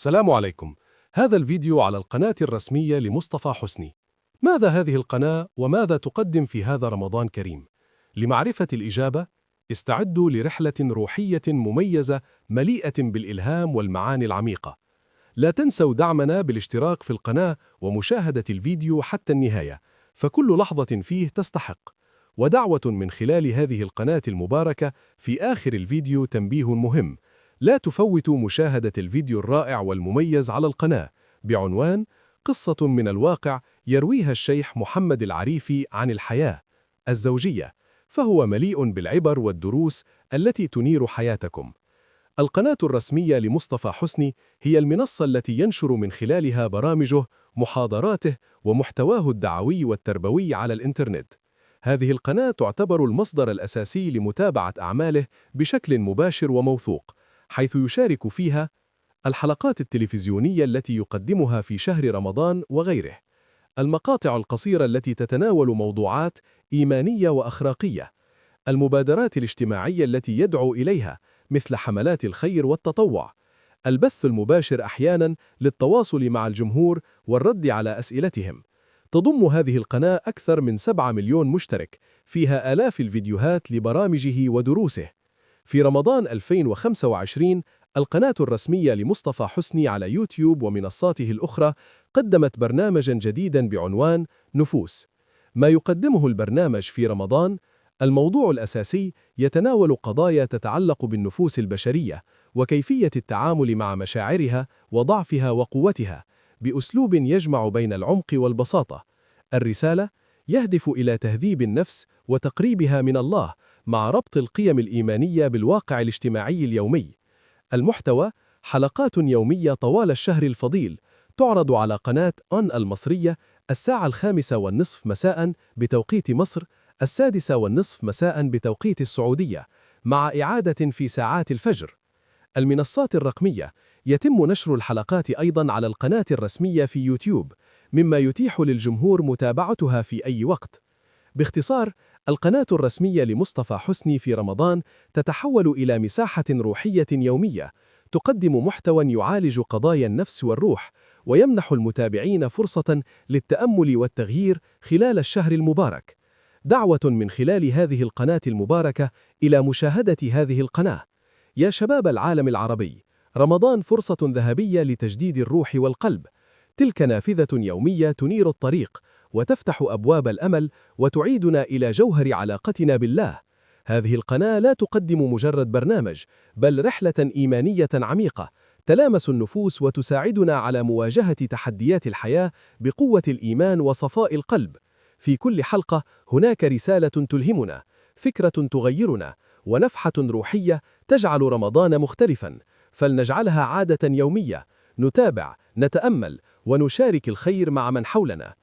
السلام عليكم. هذا الفيديو على القناة الرسمية لمصطفى حسني. ماذا هذه القناة وماذا تقدم في هذا رمضان كريم؟ لمعرفة الإجابة، استعدوا لرحلة روحية مميزة مليئة بالإلهام والمعاني العميقة. لا تنسوا دعمنا بالاشتراك في القناة ومشاهدة الفيديو حتى النهاية، فكل لحظة فيه تستحق. ودعوة من خلال هذه القناة المباركة في آخر الفيديو تنبيه مهم: لا تفوتوا مشاهدة الفيديو الرائع والمميز على القناة بعنوان قصة من الواقع يرويها الشيخ محمد العريفي عن الحياة الزوجية، فهو مليء بالعبر والدروس التي تنير حياتكم. القناة الرسمية لمصطفى حسني هي المنصة التي ينشر من خلالها برامجه، محاضراته ومحتواه الدعوي والتربوي على الإنترنت. هذه القناة تعتبر المصدر الأساسي لمتابعة أعماله بشكل مباشر وموثوق، حيث يشارك فيها الحلقات التلفزيونية التي يقدمها في شهر رمضان وغيره، المقاطع القصيرة التي تتناول موضوعات إيمانية وأخلاقية، المبادرات الاجتماعية التي يدعو إليها مثل حملات الخير والتطوع، البث المباشر أحياناً للتواصل مع الجمهور والرد على أسئلتهم. تضم هذه القناة أكثر من 7 مليون مشترك، فيها آلاف الفيديوهات لبرامجه ودروسه. في رمضان 2025 القناة الرسمية لمصطفى حسني على يوتيوب ومنصاته الأخرى قدمت برنامجاً جديداً بعنوان نفوس. ما يقدمه البرنامج في رمضان: الموضوع الأساسي يتناول قضايا تتعلق بالنفوس البشرية وكيفية التعامل مع مشاعرها وضعفها وقوتها بأسلوب يجمع بين العمق والبساطة. الرسالة يهدف إلى تهذيب النفس وتقريبها من الله مع ربط القيم الإيمانية بالواقع الاجتماعي اليومي. المحتوى: حلقات يومية طوال الشهر الفضيل، تعرض على قناة أون المصرية 5:30 مساء بتوقيت مصر، 6:30 مساء بتوقيت السعودية، مع إعادة في ساعات الفجر. المنصات الرقمية: يتم نشر الحلقات أيضاً على القناة الرسمية في يوتيوب، مما يتيح للجمهور متابعتها في أي وقت. باختصار، القناة الرسمية لمصطفى حسني في رمضان تتحول إلى مساحة روحية يومية، تقدم محتوى يعالج قضايا النفس والروح، ويمنح المتابعين فرصة للتأمل والتغيير خلال الشهر المبارك. دعوة من خلال هذه القناة المباركة إلى مشاهدة هذه القناة. يا شباب العالم العربي، رمضان فرصة ذهبية لتجديد الروح والقلب. تلك نافذة يومية تنير الطريق وتفتح أبواب الأمل وتعيدنا إلى جوهر علاقتنا بالله. هذه القناة لا تقدم مجرد برنامج، بل رحلة إيمانية عميقة تلامس النفوس وتساعدنا على مواجهة تحديات الحياة بقوة الإيمان وصفاء القلب. في كل حلقة هناك رسالة تلهمنا، فكرة تغيرنا، ونفحة روحية تجعل رمضان مختلفاً. فلنجعلها عادة يومية، نتابع، نتأمل، ونشارك الخير مع من حولنا.